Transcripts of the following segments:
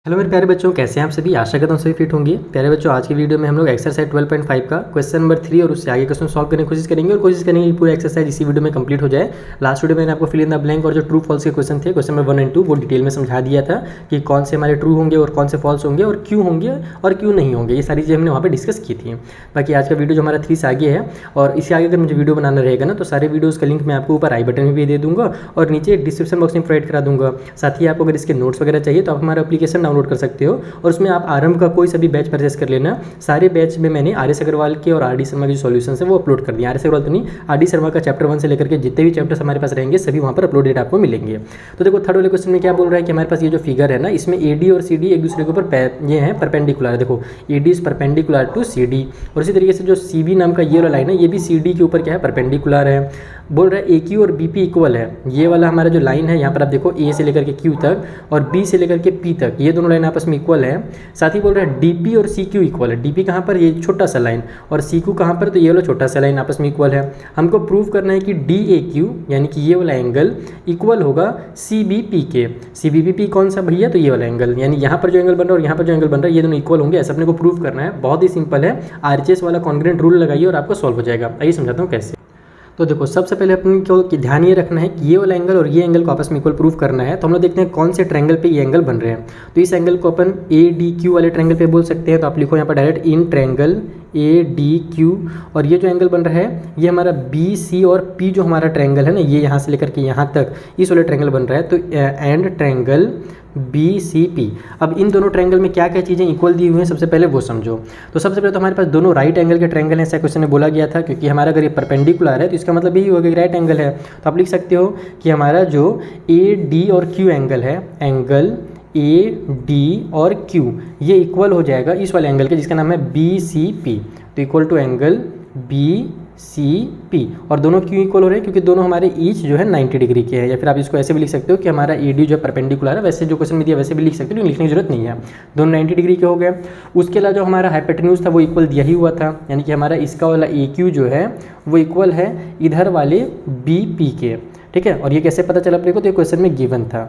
Hello मेरे प्यारे बच्चों, कैसे हैं आप सभी। आशा करता हूँ सभी फिट होंगे। प्यारे बच्चों, आज की वीडियो में हम लोग एक्सरसाइज 12.5 का क्वेश्चन नंबर 3 और उससे आगे क्वेश्चन सॉल्व करने की कोशिश करेंगे और कोशिश करेंगे कि पूरा एक्सरसाइज इसी वीडियो में कंप्लीट हो जाए। लास्ट वीडियो में मैंने आपको फिल इन द ब्लैंक और जो ट्रू फॉल्स के क्वेश्चन थे, क्वेश्चन नंबर 1 एंड 2, वो डिटेल में समझा दिया था कि कौन से हमारे ट्रू होंगे और कौन से फॉल्स होंगे और क्यों नहीं होंगे। ये सारी चीज़ें हमने वहाँ पर डिस्कस की थी। बाकी आज का वीडियो जो हमारा 3 से आगे है और इससे आगे अगर मुझे वीडियो बनाना रहेगा ना, तो सारे वीडियोज़ का लिंक मैं आपको ऊपर आई बटन में भी दे दूँगा और नीचे डिस्क्रिप्शन बॉक्स में प्रोवाइड करा दूँगा। साथ ही आपको अगर इसके नोट्स वगैरह चाहिए तो आप हमारा एप्लीकेशन डाउनलोड कर सकते हो और उसमें आप आरंभ का कोई सा भी बैच परचेस कर लेना। सारे बैच में मैंने आर.एस. अग्रवाल के और आर.डी. शर्मा के जो सॉल्यूशंस है वो अपलोड कर दिए। आर.एस. अग्रवाल तो नहीं, आर.डी. शर्मा का चैप्टर 1 से लेकर के जितने भी चैप्टर्स हमारे पास रहेंगे सभी वहाँ पर अपलोडेड आपको मिलेंगे। तो देखो, थर्ड वाले क्वेश्चन में क्या बोल रहा है कि हमारे पास ये जो फिगर है ना, इसमें AD और CD एक दूसरे के ऊपर ये है परपेंडिकुलर है। देखो, AD is perpendicular to CD और इसी तरीके से जो CB नाम का ये वाला लाइन है, ये भी CD के ऊपर क्या है, परपेंडिकुलर है। बोल रहा है AQ और BP इक्वल है। ये वाला हमारा जो लाइन है यहाँ पर आप देखो, A से लेकर के Q तक और B से लेकर के P तक, ये दोनों लाइन आपस में इक्वल है। साथ ही बोल रहा है DP और CQ इक्वल है। DP कहाँ पर, ये छोटा सा लाइन, और CQ कहाँ पर, तो ये वाला छोटा सा लाइन आपस में इक्वल है। हमको प्रूव करना है कि DAQ यानी कि ये वाला एंगल इक्वल होगा CBP के। CBP कौन सा भैया, तो ये वाला एंगल, यानी यहाँ पर जो एंगल बन रहा है और यहाँ पर जो एंगल बन रहा है ये दोनों इक्वल होंगे, ऐसा अपने को प्रूव करना है। बहुत ही सिंपल है, RHS वाला कॉन्ग्रुएंट रूल लगाइए और आपको सॉल्व हो जाएगा। आइए समझाता हूँ कैसे। तो देखो, सबसे पहले अपन को ध्यान ये रखना है कि ये वाला एंगल और ये एंगल को आपस में इक्वल प्रूफ करना है। तो हम लोग देखते हैं कौन से ट्रायंगल पे ये एंगल बन रहे हैं। तो इस एंगल को अपन ADQ वाले ट्रायंगल पे बोल सकते हैं। तो आप लिखो यहाँ पर डायरेक्ट इन ट्रायंगल ADQ, और ये जो एंगल बन रहा है ये हमारा BC और P जो हमारा ट्रायंगल है ना, ये यहाँ से लेकर के यहाँ तक इस वाले ट्रायंगल बन रहा है। तो एंड ट्रायंगल BCP। अब इन दोनों ट्रायंगल में क्या क्या चीज़ें इक्वल दी हुई हैं, सबसे पहले वो समझो। तो सबसे पहले तो हमारे पास दोनों राइट एंगल के ट्रायंगल हैं, ऐसा क्वेश्चन में बोला गया था, क्योंकि हमारा अगर ये परपेंडिकुलर है तो इसका मतलब यही होगा कि राइट एंगल है। तो आप लिख सकते हो कि हमारा जो AD और Q एंगल है, एंगल AD और Q ये इक्वल हो जाएगा इस वाले एंगल के जिसका नाम है BCP। तो इक्वल टू एंगल BCP, और दोनों क्यों इक्वल हो रहे हैं, क्योंकि दोनों हमारे ईच जो है 90 डिग्री के हैं। या फिर आप इसको ऐसे भी लिख सकते हो कि हमारा AD जो है परपेंडिकुलर है, वैसे जो क्वेश्चन में दिया वैसे भी लिख सकते हो, लिखने की जरूरत नहीं है। दोनों 90 डिग्री के हो गए। उसके अलावा जो हमारा हाइपोटेन्यूज था वो इक्वल दिया ही हुआ था, यानी कि हमारा इसका वाला AQ जो है वो इक्वल है इधर वाले BP के। ठीक है, और ये कैसे पता चला अपने को, तो ये क्वेश्चन में गिवन था।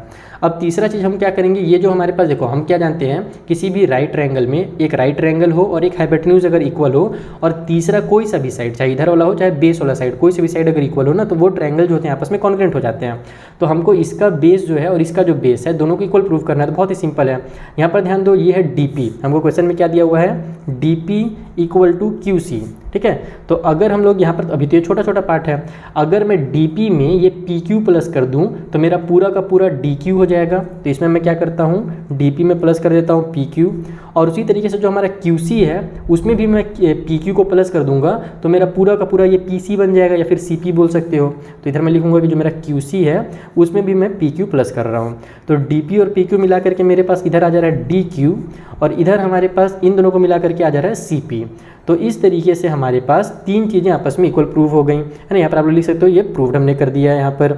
अब तीसरा चीज़ हम क्या करेंगे, ये जो हमारे पास देखो, हम क्या जानते हैं, किसी भी राइट ट्रायंगल में एक राइट ट्रायंगल हो और एक हाइपोटेन्यूज अगर इक्वल हो और तीसरा कोई सा भी साइड, चाहे इधर वाला हो चाहे बेस वाला साइड, कोई सा भी साइड अगर इक्वल हो ना, तो वो ट्रायंगल जो होते हैं आपस में कॉन्ग्रुएंट हो जाते हैं। तो हमको इसका बेस जो है और इसका जो बेस है दोनों को इक्वल प्रूव करना है। तो बहुत ही सिंपल है, यहाँ पर ध्यान दो, ये है DP। हमको क्वेश्चन में क्या दिया हुआ है, DP इक्वल टू QC। ठीक है, तो अगर हम लोग यहाँ पर, अभी तो ये छोटा छोटा पार्ट है, अगर मैं DP में ये PQ प्लस कर दूँ तो मेरा पूरा का पूरा DQ हो जाएगा। तो इसमें मैं क्या करता हूँ, DP में प्लस कर देता हूँ PQ, और उसी तरीके से जो हमारा QC है उसमें भी मैं PQ को प्लस कर दूंगा तो मेरा पूरा का पूरा ये PC बन जाएगा, या फिर CP बोल सकते हो। तो इधर मैं लिखूंगा कि जो मेरा QC है उसमें भी मैं PQ प्लस कर रहा हूँ। तो DP और PQ मिला करके मेरे पास इधर आ जा रहा है DQ, और इधर हमारे पास इन दोनों को मिला करके आ जा रहा है CP। तो इस तरीके से हमारे पास तीन चीज़ें आपस में इक्वल प्रूव हो गई है ना। यहाँ पर आप लोग लिख सकते हो ये प्रूव्ड हमने कर दिया है यहाँ पर।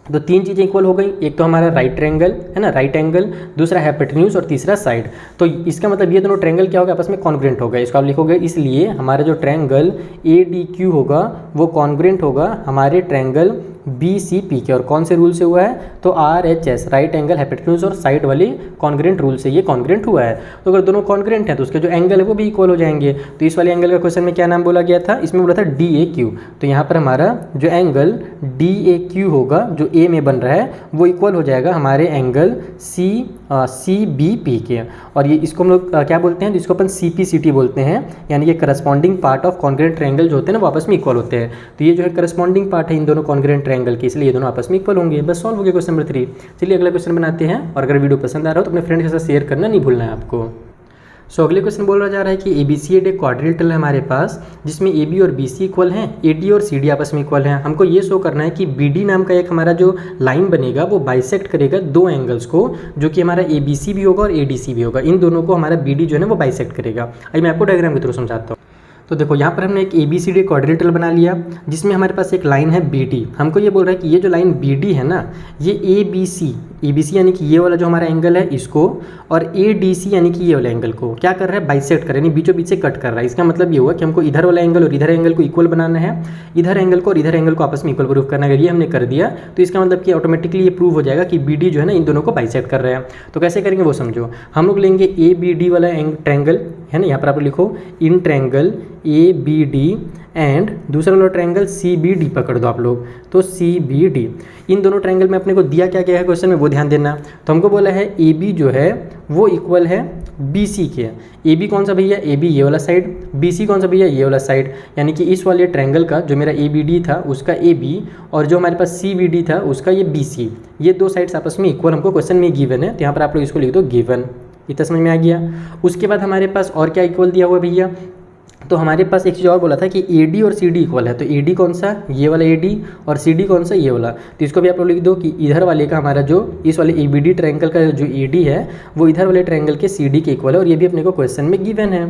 तो तीन चीज़ें इक्वल हो गई, एक तो हमारा राइट ट्रायंगल है ना, राइट एंगल, दूसरा हाइपोटेन्यूज और तीसरा साइड। तो इसका मतलब ये दोनों ट्रायंगल क्या होगा, आपस में कॉन्ग्रुएंट होगा। इसको आप लिखोगे, इसलिए हमारा जो ट्रायंगल ADQ होगा वो कॉन्ग्रुएंट होगा हमारे ट्रायंगल BCP के। और कौन से रूल से हुआ है, तो RHS, राइट एंगल हाइपोटेन्यूज और साइड वाले कॉन्ग्रुएंट रूल से ये कॉन्ग्रुएंट हुआ है। तो अगर दोनों कॉन्ग्रुएंट हैं तो उसके जो एंगल है वो भी इक्वल हो जाएंगे। तो इस वाले एंगल का क्वेश्चन में क्या नाम बोला गया था, इसमें बोला था DAQ। तो यहाँ पर हमारा जो एंगल DAQ होगा जो A में बन रहा है वो इक्वल हो जाएगा हमारे एंगल CBP के। और ये इसको हम लोग क्या बोलते हैं, जिसको अपन CPCT बोलते हैं, यानी कि corresponding part of congruent triangle जो होते हैं ना वो आपस में इक्वल होते हैं। तो ये जो है करस्पॉन्डिंग पार्ट है इन दोनों कॉन्ग्रुएंट ट्रायंगल के, इसलिए ये दोनों आपस में इक्वल होंगे। बस सॉल्व हो गया क्वेश्चन नंबर 3। चलिए अगला क्वेश्चन बनाते हैं, और अगर वीडियो पसंद आ रहा हो तो अपने फ्रेंड के साथ शेयर करना नहीं भूलना है आपको। सो अगले क्वेश्चन बोला जा रहा है कि ABCD एक क्वाड्रिलेटरल है हमारे पास, जिसमें AB और BC इक्वल हैं, AD और CD आपस में इक्वल हैं। हमको ये शो करना है कि BD नाम का एक हमारा जो लाइन बनेगा वो बाइसेक्ट करेगा दो एंगल्स को, जो कि हमारा ABC भी होगा और ADC भी होगा। इन दोनों को हमारा BD जो है ना वो बाइसेक्ट करेगा। अभी मैं आपको डायग्राम के थ्रू समझाता हूँ। तो देखो यहाँ पर हमने एक ABCD क्वाड्रिलेटरल बना लिया जिसमें हमारे पास एक लाइन है BD। हमको ये बोल रहा है कि ये जो लाइन BD है ना, ये ABC यानी कि ये वाला जो हमारा एंगल है इसको, और ADC यानी कि ये वाला एंगल को क्या कर रहा है, बाइसेक्ट कर रहा है, यानी बीचों बीच से कट कर रहा है। इसका मतलब ये हुआ कि हमको इधर वाला एंगल और इधर एंगल को इक्वल बनाना है, इधर एंगल को और इधर एंगल को आपस में इक्वल प्रूफ करना है। अगर ये हमने कर दिया तो इसका मतलब कि ऑटोमेटिकली ये प्रूव हो जाएगा कि BD जो है ना इन दोनों को बाइसेक्ट कर रहा है। तो कैसे करेंगे वो समझो। हम लोग लेंगे ABD वाला ट्रायंगल है ना, यहाँ पर आप लिखो इन ट्रायंगल ABD एंड दूसरा वाला ट्रायंगल CBD पकड़ दो आप लोग, तो CBD। इन दोनों ट्रायंगल में अपने को दिया क्या गया है क्वेश्चन में वो ध्यान देना। तो हमको बोला है AB जो है वो इक्वल है BC के। AB कौन सा भैया, AB ये वाला साइड, BC कौन सा भैया, ये वाला साइड। यानी कि इस वाले ट्रायंगल का जो मेरा ABD था उसका AB और जो हमारे पास CBD था उसका ये BC, ये दो साइड्स आपस में इक्वल हमको क्वेश्चन में गिवन है। तो यहाँ पर आप लोग इसको लिख दो गिवन। इतना समझ में आ गया। उसके बाद हमारे पास और क्या इक्वल दिया हुआ है भैया, तो हमारे पास एक चीज़ और बोला था कि AD और CD इक्वल है। तो AD कौन सा, ये वाला AD, और CD कौन सा, ये वाला। तो इसको भी आप लोग लिख दो कि इधर वाले का हमारा जो इस वाले ABD ट्रायंगल का जो AD है वो इधर वाले ट्रायंगल के CD के इक्वल है, और ये भी अपने को क्वेश्चन में गिवन है।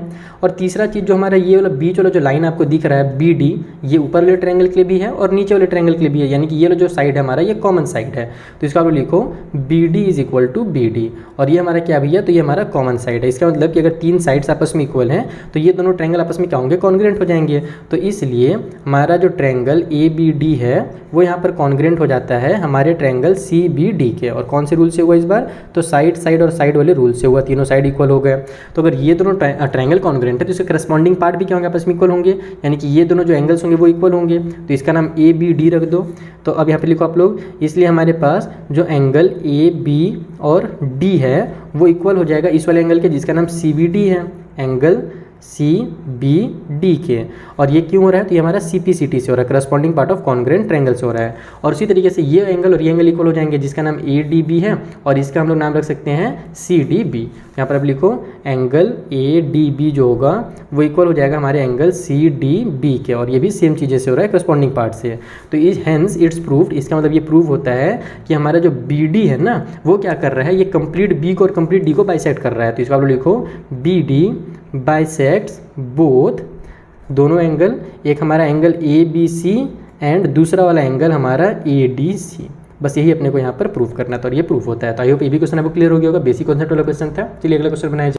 और तीसरा चीज़ जो हमारा ये वाला बीच वाला जो लाइन आपको दिख रहा है BD, ये ऊपर वाले ट्रायंगल के लिए भी है और नीचे वाले ट्रायंगल के लिए भी है, यानी कि ये जो साइड है हमारा ये कॉमन साइड है। तो इसको आप लोग लिखो BD is equal to BD, और ये हमारा क्या भैया, तो ये हमारा कॉमन साइड है। इसका मतलब कि अगर तीन साइड्स आपस में इक्वल हैं तो ये दोनों ट्रायंगल आपस में क्या होंगे, कॉन्ग्रुएंट हो जाएंगे। तो इसलिए हमारा जो ट्रायंगल ABD है वो यहाँ पर कॉन्ग्रुएंट हो जाता है हमारे ट्रायंगल CBD के। और कौन से रूल से हुआ इस बार, तो साइड और साइड वाले रूल से हुआ, तीनों साइड इक्वल हो गए। तो अगर ये दोनों ट्रायंगल कॉन्ग्रुएंट है तो इसके करस्पॉन्डिंग पार्ट भी क्या होंगे, आपस में इक्वल होंगे, यानी कि ये दोनों जो एंगल्स होंगे वो इक्वल होंगे। तो इसका नाम ABD रख दो। तो अब यहाँ पे लिखो आप लोग, इसलिए हमारे पास जो एंगल AB और D है वो इक्वल हो जाएगा इस वाले एंगल के जिसका नाम CBD है, एंगल CBD के। और ये क्यों हो रहा है, तो ये हमारा CPCT से हो रहा है, corresponding part of congruent triangle से हो रहा है। और उसी तरीके से ये एंगल और ये एंगल इक्वल हो जाएंगे जिसका नाम ADB है, और इसका हम लोग नाम रख सकते हैं CDB। यहाँ पर अब लिखो एंगल ADB जो होगा वो इक्वल हो जाएगा हमारे एंगल CDB के, और ये भी सेम चीज़ें से हो रहा है करस्पॉन्डिंग पार्ट से। तो हेंस इट्स प्रूव्ड, इसका मतलब ये प्रूव होता है कि हमारा जो BD है ना वो क्या कर रहा है, ये कंप्लीट B को और कंप्लीट D को बाइसेक्ट कर रहा है। तो इसको आप लोग लिखो BD बाइसेक्ट्स बोथ, दोनों एंगल, एक हमारा एंगल ABC एंड दूसरा वाला एंगल हमारा ADC। बस यही अपने को यहाँ पर प्रूफ करना था और ये प्रूफ होता है। तो आई होप ये भी क्वेश्चन आपको क्लियर हो गया होगा, बेसिक कॉन्सेप्ट वाला क्वेश्चन था। चलिए अगला क्वेश्चन बनाया।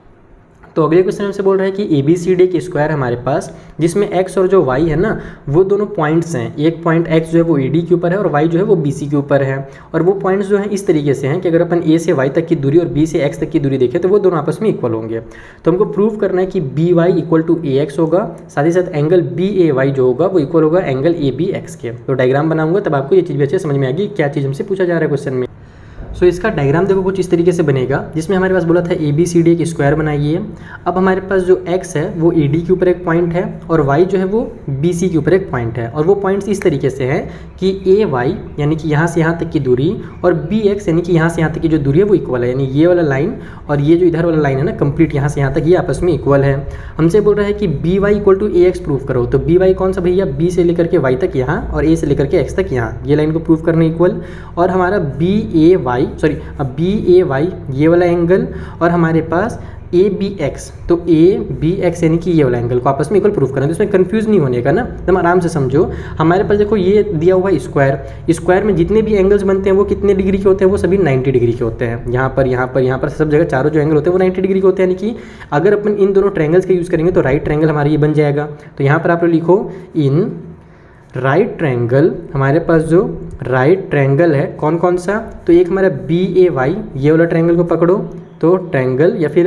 तो अगले क्वेश्चन हमसे बोल रहा है कि ABCD के स्क्वायर हमारे पास जिसमें x और जो y है ना वो दोनों पॉइंट्स हैं। एक पॉइंट x जो है वो AD के ऊपर है और y जो है वो BC के ऊपर है। और वो पॉइंट्स जो हैं इस तरीके से हैं कि अगर अपन A से y तक की दूरी और B से x तक की दूरी देखें तो वो दोनों आपस में इक्वल होंगे। तो हमको प्रूव करना है कि BY इक्वल टू AX होगा, साथ ही साथ एंगल BAY जो होगा वो इक्वल होगा एंगल ABX के। तो डायग्राम बनाऊंगा तब आपको ये चीज़ भी अच्छे समझ में आएगी क्या चीज़ हमसे पूछा जा रहा है क्वेश्चन में। सो इसका डायग्राम देखो कुछ इस तरीके से बनेगा, जिसमें हमारे पास बोला था ABCD एक स्क्वायर बनाइए। अब हमारे पास जो x है वो AD के ऊपर एक पॉइंट है और y जो है वो BC के ऊपर एक पॉइंट है, और वो पॉइंट्स इस तरीके से हैं कि AY यानी कि यहाँ से यहाँ तक की दूरी और BX यानी कि यहाँ से यहाँ तक की जो दूरी है वो इक्वल है, यानी ये वाला लाइन और ये जो इधर वाला लाइन है ना कंप्लीट यहाँ से यहाँ तक ये आपस में इक्वल है। हमसे बोल रहा है कि BY equal to AX prove करो। तो BY कौन सा भैया, B से लेकर के Y तक यहाँ और A से लेकर के X तक यहाँ, ये लाइन को प्रूव करना इक्वल। और हमारा BAY ये वाला एंगल और हमारे पास ABX, तो ABX यानी कि ये वाला एंगल को आपस में इक्वल प्रूफ करना। तो इसमें कंफ्यूज नहीं होने का ना, एकदम आराम से समझो। हमारे पास देखो ये दिया हुआ स्क्वायर में जितने भी एंगल्स बनते हैं वो कितने डिग्री के होते हैं, वो सभी 90 डिग्री के होते हैं। यहाँ पर सब जगह चारों जो एंगल होते हैं वो 90 डिग्री के होते हैं। यानी कि अगर अपन इन दोनों ट्रायंगल्स का यूज़ करेंगे तो राइट ट्रायंगल हमारा ये बन जाएगा। तो यहाँ पर आप लोग लिखो इन राइट ट्रायंगल, हमारे पास जो राइट ट्रायंगल है कौन कौन सा, तो एक हमारा BAY ये वाला ट्रायंगल को पकड़ो, तो ट्रायंगल या फिर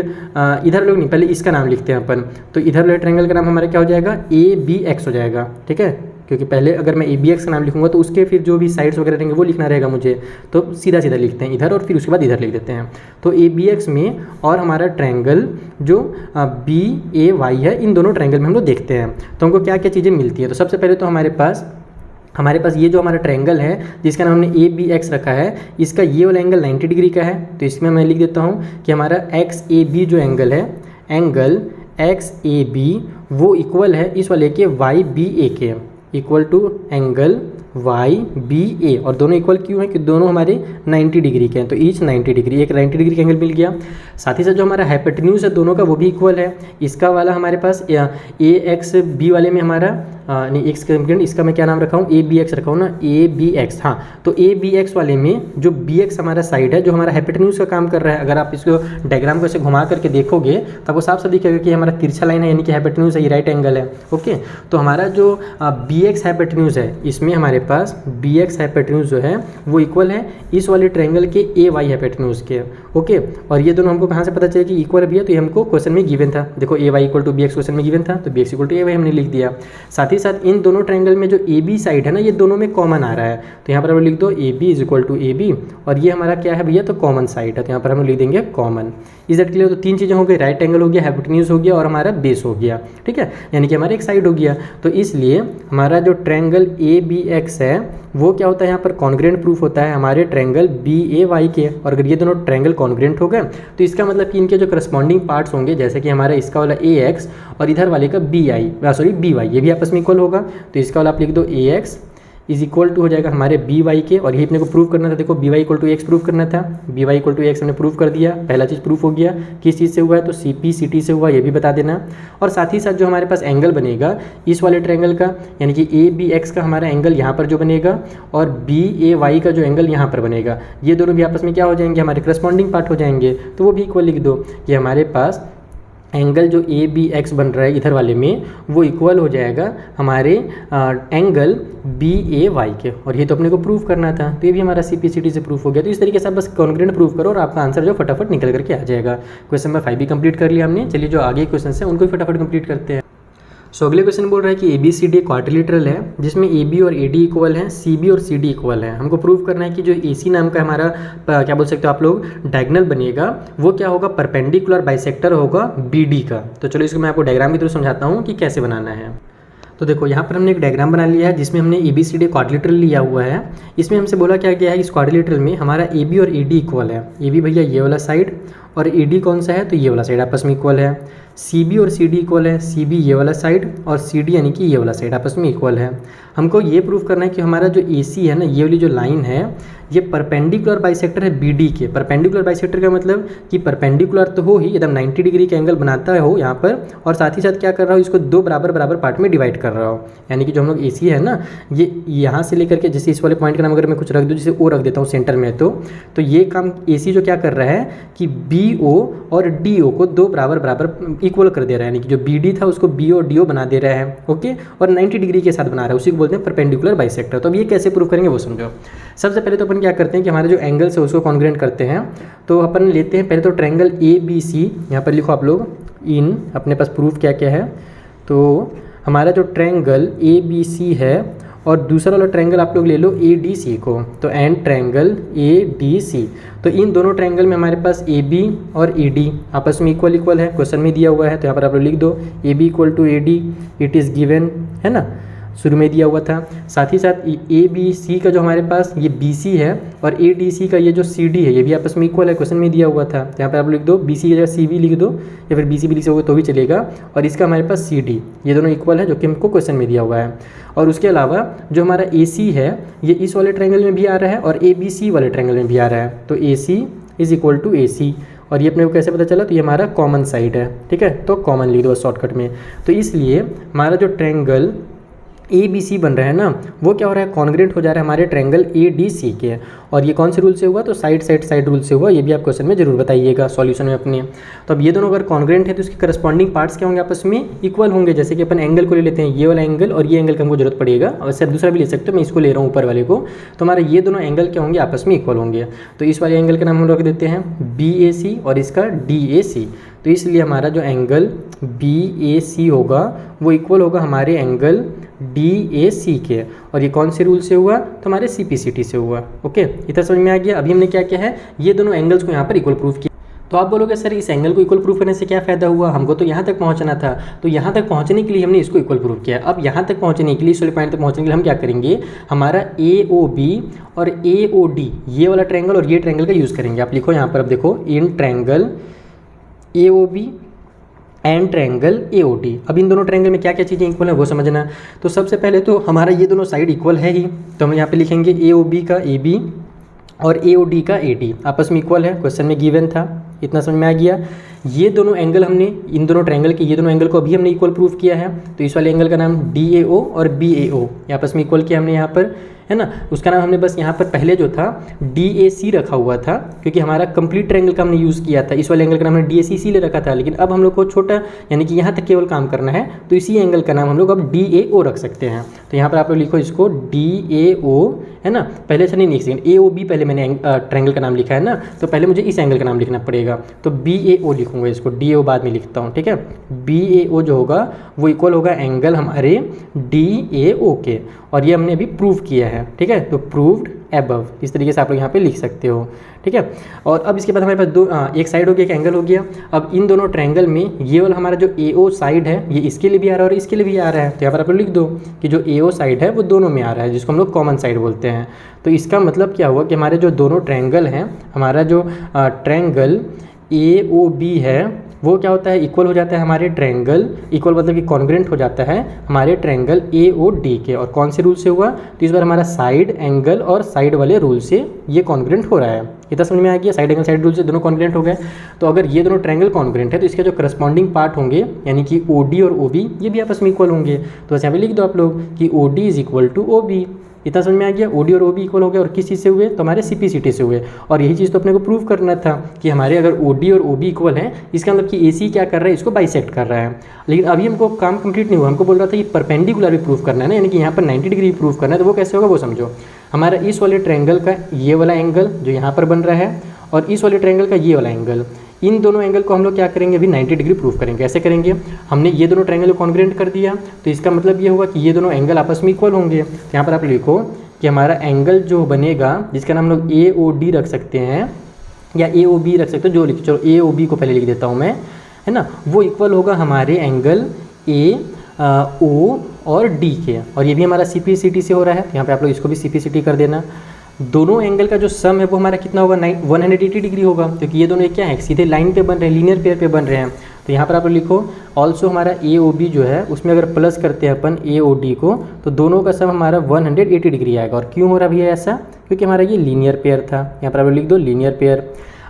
इधर लोग नहीं, पहले इसका नाम लिखते हैं अपन। तो इधर वाले ट्रायंगल का नाम हमारा क्या हो जाएगा, ABX हो जाएगा, ठीक है। क्योंकि पहले अगर मैं ABX का नाम लिखूंगा तो उसके फिर जो भी साइड्स वगैरह रहेंगे वो लिखना रहेगा मुझे, तो सीधा लिखते हैं इधर और फिर उसके बाद इधर लिख देते हैं। तो ABX में और हमारा ट्रायंगल जो BAY है, इन दोनों ट्रायंगल में हम लोग देखते हैं तो हमको क्या क्या चीज़ें मिलती है। तो सबसे पहले तो हमारे पास ये जो हमारा ट्रायंगल है जिसका नाम हमने ABX रखा है, इसका ये वाला एंगल 90 डिग्री का है। तो इसमें मैं लिख देता हूँ कि हमारा XAB जो एंगल है, एंगल XAB वो इक्वल है इस वाले के YBA के, equal to angle Y B A, और दोनों इक्वल क्यों हैं कि दोनों हमारे 90 डिग्री के हैं, तो ईच 90 डिग्री, एक 90 डिग्री का एंगल मिल गया। साथ ही साथ जो हमारा हाइपोटेन्यूज है दोनों का वो भी इक्वल है। इसका वाला हमारे पास ए एक्स बी वाले में हमारा नहीं एक्स का, इसका मैं क्या नाम रखा हूँ, ए बी एक्स रखा हूँ ना, ए बी एक्स, हाँ, तो ए बी एक्स वाले में जो बी एक्स हमारा साइड है जो हमारा हाइपोटेन्यूज का काम कर रहा है, अगर आप इसको डायग्राम को ऐसे घुमा करके देखोगे तो आपको साफ साफ दिखेगा कि हमारा तिरछा लाइन है, यानी कि हाइपोटेन्यूज है, ये राइट एंगल है। ओके, तो हमारा जो बी एक्स हाइपोटेन्यूज है इसमें हमारे पास बी एक्स हाइपोटेन्यूज जो है वो इक्वल है इस वाले ट्रायंगल के ए वाई हाइपोटेन्यूज के। ओके, और ये दोनों हमको कहाँ से पता चले कि इक्वल भी है, तो ये हमको क्वेश्चन में गिवन था, देखो A Y equal to B X question में गिवन था, तो B X equal to A Y हमने लिख दिया। साथ ही साथ इन दोनों ट्रायंगल में जो ए बी साइड है ना, ये दोनों में कॉमन आ रहा है, तो यहाँ पर हम लिख दो A B is equal to A B, और ये हमारा क्या है भैया, तो कॉमन साइड है, तो यहाँ पर हम लिख देंगे कॉमन। Is that clear? तो तीन चीज़ें हो गई, राइट एंगल हो गया, हाइपोटेन्यूज हो गया, और हमारा बेस हो गया, ठीक है, यानी कि हमारा एक साइड हो गया। तो इसलिए हमारा जो ट्रायंगल ए बी एक्स है वो क्या होता है, यहाँ पर कॉन्ग्रेंट प्रूफ होता है हमारे ट्रायंगल बी ए वाई के, और अगर ये दोनों ट्रायंगल कॉन्ग्रेंट हो गए तो इसका मतलब कि इनके जो करस्पॉन्डिंग पार्ट्स होंगे, जैसे कि हमारा इसका वाला ए एक्स और इधर वाले का B I sorry B Y, ये भी आपस में इक्वल होगा, तो इसका वाला आप लिख दो ए एक्स इज इक्वल टू हो जाएगा हमारे बी वाई के, और ये अपने को प्रूव करना था, देखो B Y equal to X prove करना था, B Y equal to X हमने प्रूव कर दिया, पहला चीज़ प्रूफ हो गया। किस चीज़ से हुआ है, तो सी पी सी टी से हुआ, ये भी बता देना। और साथ ही साथ जो हमारे पास एंगल बनेगा इस वाले ट्रायंगल का, यानी कि ए बी एक्स का हमारा एंगल यहाँ पर जो बनेगा, और बी ए वाई का जो एंगल यहाँ पर बनेगा, ये दोनों भी आपस में क्या हो जाएंगे, हमारे करस्पॉन्डिंग पार्ट हो जाएंगे, तो वो भी इक्वल लिख दो कि हमारे पास एंगल जो ए बी एक्स बन रहा है इधर वाले में वो इक्वल हो जाएगा हमारे एंगल बी ए वाई के, और ये तो अपने को प्रूव करना था, तो ये भी हमारा सी पी सी टी से प्रूफ हो गया। तो इस तरीके से आप बस कॉन्ग्रेंट प्रूव करो और आपका आंसर जो फटाफट निकल करके आ जाएगा। क्वेश्चन नंबर 5 भी कंप्लीट कर लिया हमने। चलिए जो आगे क्वेश्चन है उनको भी फटाफट कंप्लीट करते हैं। सो अगले क्वेश्चन बोल रहा है कि A B C D quadrilateral है जिसमें ए बी और ए डी इक्वल है, सी बी और सी डी इक्वल है। हमको प्रूव करना है कि जो ए सी नाम का हमारा क्या बोल सकते हो आप लोग डायगोनल बनेगा वो क्या होगा, परपेंडिकुलर बाइसेक्टर होगा बी डी का। तो चलो इसको मैं आपको डायग्राम के थ्रू समझाता हूँ कि कैसे बनाना है। तो देखो यहाँ पर हमने एक डायग्राम बना लिया है जिसमें हमने A B C D quadrilateral लिया हुआ है। इसमें हमसे बोला क्या गया है, इस क्वाड्रिलेटरल में हमारा ए बी और ए डी इक्वल है। ए बी भैया ये वाला साइड, और ए डी कौन सा है, तो ये वाला साइड आपस में इक्वल है। सी बी और सी डी इक्वल है, सी बी ये वाला साइड और सी डी यानी कि ये वाला साइड आपस में इक्वल है। हमको ये प्रूफ करना है कि हमारा जो ए सी है ना, ये वाली जो लाइन है ये परपेंडिकुलर बाइसेक्टर है बी डी के। परपेंडिकुलर बाइसेक्टर का मतलब कि परपेंडिकुलर तो हो ही, एकदम 90 डिग्री का एंगल बनाता हो यहाँ पर, और साथ ही साथ क्या कर रहा हो, इसको दो बराबर बराबर पार्ट में डिवाइड कर रहा हो। यानी कि जो हम लोग ए सी है ना, ये यहाँ से लेकर के, जैसे इस वाले पॉइंट का नाम अगर मैं कुछ रख दूँ, जैसे ओ रख देता हूँ सेंटर में, तो ये काम ए सी जो क्या कर रहा है कि बी ओ और डी ओ को दो बराबर बराबर इक्वल कर दे रहा है, यानी कि जो बी डी था उसको बी ओ डी ओ बना दे रहा है। ओके, और 90 डिग्री के साथ बना रहा है, उसी को बोलते हैं परपेंडिकुलर बाइसेक्टर। तो अब ये कैसे प्रूव करेंगे वो समझो। सबसे पहले तो अपन क्या करते हैं कि हमारे जो एंगल्स है उसको कॉन्ग्रेंट करते हैं। तो अपन लेते हैं पहले तो ट्रायंगल ए बी सी, यहाँ पर लिखो आप लोग इन अपने पास प्रूफ क्या क्या है। तो हमारा जो ट्रायंगल ए बी सी है और दूसरा वाला ट्रायंगल आप लोग ले लो ए डी सी को, तो and triangle A D C. तो इन दोनों ट्रायंगल में हमारे पास ए बी और ए डी आपस में इक्वल है, क्वेश्चन में दिया हुआ है, तो यहाँ पर आप लोग लिख दो A B equal to A D, it is given है ना, शुरू में दिया हुआ था। साथ ही साथ ए बी सी का जो हमारे पास ये बी सी है और ए डी सी का ये जो सी डी है ये भी आपस में इक्वल है, क्वेश्चन में दिया हुआ था। यहाँ पर आप लिख दो बी सी की जगह सी बी लिख दो, या फिर बी सी बी लिख सकोगे तो भी चलेगा, और इसका हमारे पास सी डी, ये दोनों इक्वल है जो कि हमको क्वेश्चन में दिया हुआ है। और उसके अलावा जो हमारा ए सी है ये इस वाले ट्रायंगल में भी आ रहा है और ए बी सी वाले ट्रायंगल में भी आ रहा है, तो ए सी इज इक्वल टू ए सी। और ये अपने को कैसे पता चला, तो ये हमारा कॉमन साइड है, ठीक है, तो कॉमन लिख दो शॉर्टकट में। तो इसलिए हमारा जो ट्रायंगल ए बी सी बन रहा है ना, वो क्या हो रहा है, कॉन्ग्रेंट हो जा रहा है हमारे ट्रायंगल ए डी सी के। और ये कौन से रूल से हुआ, तो साइड रूल से हुआ, ये भी आप क्वेश्चन में जरूर बताइएगा सॉल्यूशन में अपने। तो अब ये दोनों अगर कॉन्ग्रेंट है तो इसके करस्पॉन्डिंग पार्ट्स क्या होंगे, आपस में इक्वल होंगे। जैसे कि अपन एंगल को ले लेते हैं, ये वाला एंगल और ये एंगल का हमको जरूरत पड़ेगा, और वैसे दूसरा भी ले सकते हो, मैं इसको ले रहा हूँ ऊपर वाले को। तो हमारे ये दोनों एंगल क्या होंगे, आपस में इक्वल होंगे। तो इस वाले एंगल का नाम हम रख देते हैं बी ए सी और इसका डी ए सी। तो इसलिए हमारा जो एंगल बी ए सी होगा वो इक्वल होगा हमारे एंगल डी ए सी के। और ये कौन से रूल से हुआ, तो हमारे सी पी सी टी से हुआ। ओके, इतना समझ में आ गया। अभी हमने क्या किया है, ये दोनों एंगल्स को यहाँ पर इक्वल प्रूफ किया। तो आप बोलोगे सर इस एंगल को इक्वल प्रूफ करने से क्या फ़ायदा हुआ, हमको तो यहाँ तक पहुँचना था। तो यहाँ तक पहुँचने के लिए हमने इसको इक्वल प्रूफ किया। अब यहाँ तक पहुँचने के लिए, इस वाले पॉइंट तक पहुँचने के लिए हम क्या करेंगे, हमारा ए ओ बी और ए ओ डी ये वाला ट्रायंगल और ये ट्रायंगल का यूज़ करेंगे। आप लिखो यहाँ पर, अब देखो in triangle A O B and triangle AOD। अब इन दोनों ट्रायंगल में क्या क्या चीज़ें इक्वल है वो समझना। तो सबसे पहले तो हमारा ये दोनों साइड इक्वल है ही, तो हम यहाँ पे लिखेंगे AOB का AB और AOD का AD आपस में इक्वल है, क्वेश्चन में गिवन था, इतना समझ में आ गया। ये दोनों एंगल हमने इन दोनों ट्रायंगल के ये दोनों एंगल को अभी हमने इक्वल प्रूफ किया है। तो इस वाले एंगल का नाम DAO और BAO आपस में इक्वल किया हमने यहाँ पर, है ना। उसका नाम हमने बस यहाँ पर पहले जो था DAC रखा हुआ था, क्योंकि हमारा कंप्लीट ट्रायंगल का हमने यूज़ किया था। इस वाले एंगल का नाम हमने DAC इसीलिए रखा था, लेकिन अब हम लोग को छोटा यानी कि यहाँ तक केवल काम करना है, तो इसी एंगल का नाम हम लोग अब DAO रख सकते हैं। तो यहाँ पर आप लोग लिखो इसको DAO, है ना। पहले से नहीं लिख सकते, AOB पहले मैंने ट्रायंगल का नाम लिखा है ना, तो पहले मुझे इस एंगल का नाम लिखना पड़ेगा, तो BAO लिखूंगा इसको, DAO बाद में लिखता हूँ, ठीक है। BAO जो होगा वो इक्वल होगा एंगल हमारे DAO के, और ये हमने अभी प्रूव किया है, ठीक है। तो प्रूव्ड एबव, इस तरीके से आप लोग यहाँ पे लिख सकते हो, ठीक है। और अब इसके बाद हमारे पास एक साइड हो गया, एक एंगल हो गया। अब इन दोनों ट्रायंगल में ये वाला हमारा जो AO साइड है ये इसके लिए भी आ रहा है और इसके लिए भी आ रहा है, तो यहाँ पर आप लोग लिख दो कि जो AO साइड है वो दोनों में आ रहा है, जिसको हम लोग कॉमन साइड बोलते हैं। तो इसका मतलब क्या हुआ कि हमारे जो दोनों ट्रायंगल हैं, हमारा जो ट्रायंगल AOB है वो क्या होता है, इक्वल हो जाता है हमारे ट्रायंगल, इक्वल मतलब कि कॉन्ग्रेंट हो जाता है हमारे ट्रायंगल AOD के। और कौन से रूल से हुआ, तो इस बार हमारा साइड एंगल और साइड वाले रूल से ये कॉन्ग्रेंट हो रहा है। इतना समझ में आ गया, साइड एंगल साइड रूल से दोनों कॉन्ग्रेंट हो गए। तो अगर ये दोनों ट्रायंगल कॉन्ग्रेंट है तो इसके जो करस्पॉन्डिंग पार्ट होंगे यानी कि OD और OB ये भी आपस में इक्वल होंगे। तो बस यहाँ पे लिख दो आप लोग कि OD is equal to OB। इतना समझ में आ गया, OD और OB इक्वल हो गया, और किस चीज़ से हुए, तो हमारे CPCT से हुए। और यही चीज़ तो अपने को प्रूव करना था कि हमारे अगर OD और OB इक्वल हैं, इसका मतलब कि AC क्या कर रहा है, इसको बाइसेक्ट कर रहा है। लेकिन अभी हमको काम कंप्लीट नहीं हुआ, हमको बोल रहा था कि परपेंडिकुलर भी प्रूव करना है ना, यानी कि यहाँ पर 90 डिग्री प्रूव करना है। तो वो कैसे होगा वो समझो। हमारा इस वाले ट्रायंगल का ये वाला एंगल जो यहाँ पर बन रहा है और इस वाले ट्रायंगल का ये वाला एंगल, इन दोनों एंगल को हम लोग क्या करेंगे, अभी 90 डिग्री प्रूफ करेंगे। कैसे करेंगे, हमने ये दोनों ट्रायंगल को कॉन्ग्रेंट कर दिया, तो इसका मतलब ये होगा कि ये दोनों एंगल आपस में इक्वल होंगे। तो यहाँ पर आप लिखो कि हमारा एंगल जो बनेगा, जिसका नाम लोग AOD रख सकते हैं या AOB रख सकते हो, जो लिख, चलो AOB को पहले लिख देता हूँ मैं, है ना। वो इक्वल होगा हमारे एंगल AO और D के, और ये भी हमारा CPCT से हो रहा है। यहाँ पे आप लोग इसको भी CPCT कर देना। दोनों एंगल का जो सम है वो हमारा कितना होगा, 180 डिग्री होगा, क्योंकि ये दोनों क्या है, सीधे लाइन पे बन रहे हैं, लीनियर पेयर पे बन रहे हैं। तो यहाँ पर आप लिखो ऑल्सो हमारा AOB जो है उसमें अगर प्लस करते हैं अपन AOD को, तो दोनों का सम हमारा 180 डिग्री आएगा। और क्यों हो रहा भैया ऐसा, क्योंकि हमारा ये लीनियर पेयर था। यहाँ पर आप लिख दो लीनियर पेयर।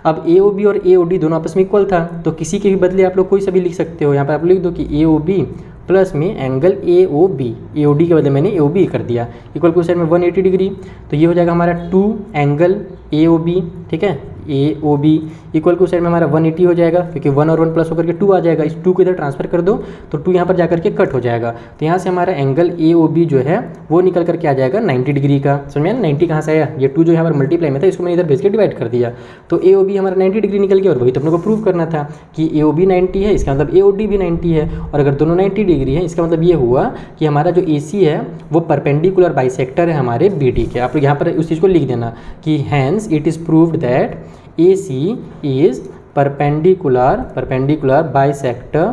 अब AOB और AOD दोनों आपस में इक्वल था, तो किसी के भी बदले आप लोग कोई सा भी लिख सकते हो। यहाँ पर आप लिख दो कि AOB प्लस में एंगल AOB, AOD के बदले मैंने AOB कर दिया, इक्वल टू साइड में 180 डिग्री। तो ये हो जाएगा हमारा 2 एंगल AOB, ठीक है, AOB इक्वल टू साइड में हमारा 180 हो जाएगा, क्योंकि 1 और 1 प्लस होकर के 2 आ जाएगा। इस 2 को इधर ट्रांसफर कर दो तो 2 यहाँ पर जाकर के कट हो जाएगा। तो यहाँ से हमारा एंगल AOB जो है वो निकल करके आ जाएगा 90 डिग्री का। समझ में, 90 कहाँ से आया, ये 2 जो यहाँ पर मल्टीप्लाई में था इसको मैंने इधर भेज के डिवाइड कर दिया, तो AOB हमारा 90 डिग्री निकल गया। और वही तो अपने को प्रूव करना था कि AOB 90 है, इसका मतलब AOD भी 90 है। और अगर दोनों 90 डिग्री है, इसका मतलब ये हुआ कि हमारा जो AC है वो परपेंडिकुलर बाइसेक्टर है हमारे BD के। आप लोग यहाँ पर उस चीज़ को लिख देना कि hence it is proved that AC is perpendicular bisector,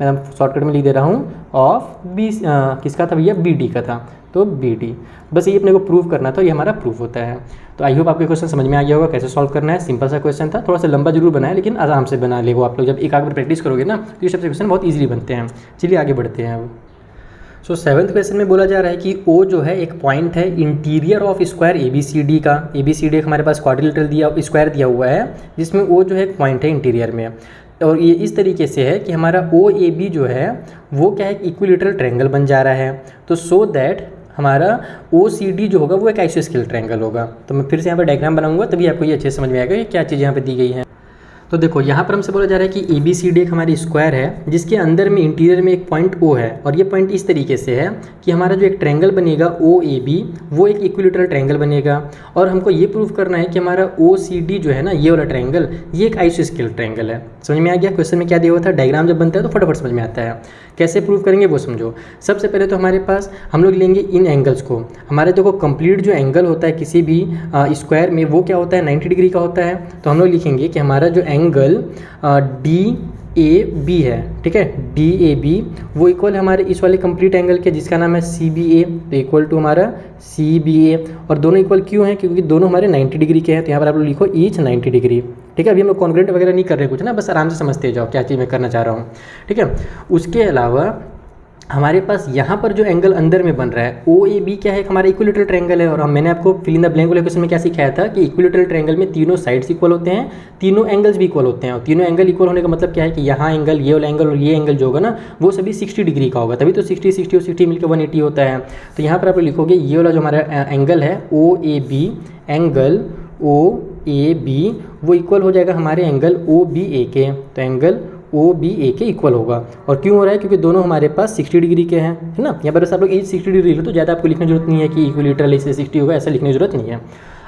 मैं शॉर्टकट में लिख दे रहा हूँ, ऑफ बी, किसका था भैया, BD का था, तो BD। बस ये अपने को प्रूव करना था, ये हमारा प्रूफ होता है। तो आई होप आपके क्वेश्चन समझ में आ गया होगा कैसे सॉल्व करना है। सिंपल सा क्वेश्चन था, थोड़ा सा लंबा जरूर बनाया लेकिन आराम से बना लेगा आप लोग। जब एक आध बार प्रैक्टिस करोगे ना तो ये सबसे क्वेश्चन बहुत ईजिली बनते हैं। चलिए आगे बढ़ते हैं अब। सो 7th क्वेश्चन में बोला जा रहा है कि O जो है एक पॉइंट है इंटीरियर ऑफ स्क्वायर ABCD का। ABCD एक हमारे पास क्वाड्रिलेटरल दिया, स्क्वायर दिया हुआ है, जिसमें O जो है एक पॉइंट है इंटीरियर में। और ये इस तरीके से है कि हमारा OAB जो है वो क्या है, इक्विलेटरल ट्रायंगल बन जा रहा है। तो सो दैट हमारा OCD जो होगा वो एक आइसोस्केल ट्रायंगल होगा। तो मैं फिर से यहाँ पर डायग्राम बनाऊंगा तभी आपको ये अच्छे से समझ में आएगा कि क्या चीज़ यहाँ पे दी गई है। तो देखो यहाँ पर हमसे बोला जा रहा है कि ABCD एक हमारी स्क्वायर है जिसके अंदर में इंटीरियर में एक पॉइंट O है। और ये पॉइंट इस तरीके से है कि हमारा जो एक ट्रायंगल बनेगा OAB वो एक इक्विलेटरल ट्रायंगल बनेगा। और हमको ये प्रूव करना है कि हमारा OCD जो है ना, ये वाला ट्रायंगल, ये एक आइसोस्केल ट्रायंगल है। समझ में आ गया, क्वेश्चन में क्या दिया हुआ था, डायग्राम जब बनता है तो फटाफट समझ में आता है। कैसे प्रूव करेंगे वो समझो। सबसे पहले तो हमारे पास हम लोग लेंगे इन एंगल्स को। हमारे देखो कंप्लीट जो एंगल होता है किसी भी स्क्वायर में वो क्या होता है, 90 डिग्री का होता है। तो हम लोग लिखेंगे कि हमारा जो एंगल ए बी है, ठीक है, डी ए बी वो इक्वल है हमारे इस वाले कंप्लीट एंगल के जिसका नाम है सी बी ए, तो इक्वल टू हमारा सी बी ए। और दोनों इक्वल क्यों हैं? क्योंकि दोनों हमारे 90 डिग्री के हैं, तो यहाँ पर आप लोग लिखो ईच 90 डिग्री, ठीक है। अभी हम लोग कॉन्ग्रुएंट वगैरह नहीं कर रहे कुछ ना, बस आराम से समझते जाओ क्या चीज़ मैं करना चाह रहा हूँ, ठीक है। उसके अलावा हमारे पास यहाँ पर जो एंगल अंदर में बन रहा है ओ ए बी क्या है? हमारा इक्विलेटरल ट्रायंगल है। और मैंने आपको फिल इन द ब्लैंक वाले क्वेश्चन में क्या सिखाया था कि इक्विलेटरल ट्रायंगल में तीनों साइड्स इक्वल होते हैं, तीनों एंगल्स भी इक्वल होते हैं। और तीनों एंगल इक्वल होने का मतलब क्या है कि यहाँ एंगल, ये वाला एंगल और ये एंगल जो होगा ना वो सभी 60 डिग्री का होगा, तभी तो 60 60 और 60 मिलकर 180 होता है। तो यहाँ पर आप लिखोगे ये वाला जो हमारा एंगल है O A B, angle O A B वो इक्वल हो जाएगा हमारे एंगल ओ बी ए के, तो एंगल ओ बी ए के इक्वल होगा। और क्यों हो रहा है? क्योंकि दोनों हमारे पास 60 डिग्री के हैं, है ना। यहाँ पर बस आप लोग 60 डिग्री लो, तो ज़्यादा आपको लिखने की जरूरत नहीं है कि इक्विलेटरल इससे 60 होगा, ऐसा लिखने की जरूरत नहीं है।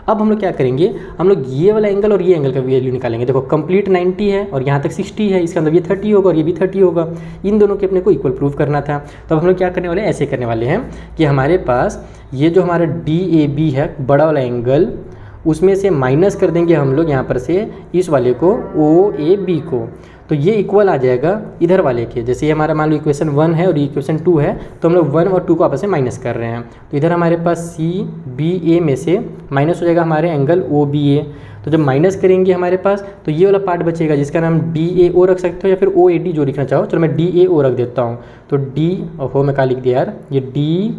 अब हम लोग क्या करेंगे, हम लोग ये वाला एंगल और ये एंगल का वैल्यू निकालेंगे। देखो कंप्लीट 90 है और यहाँ तक 60 है, इसका मतलब ये 30 होगा और ये भी 30 होगा। इन दोनों के अपने को इक्वल प्रूव करना था। तो अब हम लोग क्या करने वाले हैं, ऐसे करने वाले हैं कि हमारे पास ये जो हमारा डी ए बी है बड़ा वाला एंगल, उसमें से माइनस कर देंगे हम लोग यहाँ पर से इस वाले को ओ ए बी को, तो ये इक्वल आ जाएगा इधर वाले के। जैसे ये हमारा मान लो इक्वेशन 1 है और इक्वेशन 2 है, तो हम लोग 1 और 2 को आपस में माइनस कर रहे हैं। तो इधर हमारे पास सी बी ए में से माइनस हो जाएगा हमारे एंगल ओ बी ए। तो जब माइनस करेंगे हमारे पास तो ये वाला पार्ट बचेगा जिसका नाम डी ए ओ रख सकते हो या फिर ओ ए डी जो लिखना चाहो। चलो मैं डी ए ओ रख देता हूँ। तो डी ओहो मैं क्या लिख दिया यार, ये डी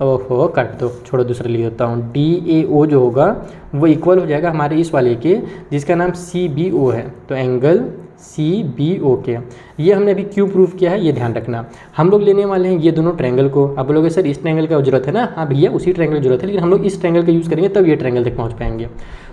ओहो काट दो, छोड़ो दूसरा लिख देता हूँ। डी ए ओ जो होगा वो इक्वल हो जाएगा हमारे इस वाले के जिसका नाम सी बी ओ है, तो एंगल सी बी ओ के। ये हमने अभी क्यों प्रूव किया है ये ध्यान रखना। हम लोग लेने वाले हैं ये दोनों ट्रायंगल को। आप बोलोगे सर इस ट्रायंगल का जरूरत है ना, हाँ भैया उसी ट्रायंगल की जरूरत है, लेकिन हम लोग इस ट्रायंगल का यूज़ करेंगे तब ये ट्रायंगल तक पहुँच पाएंगे।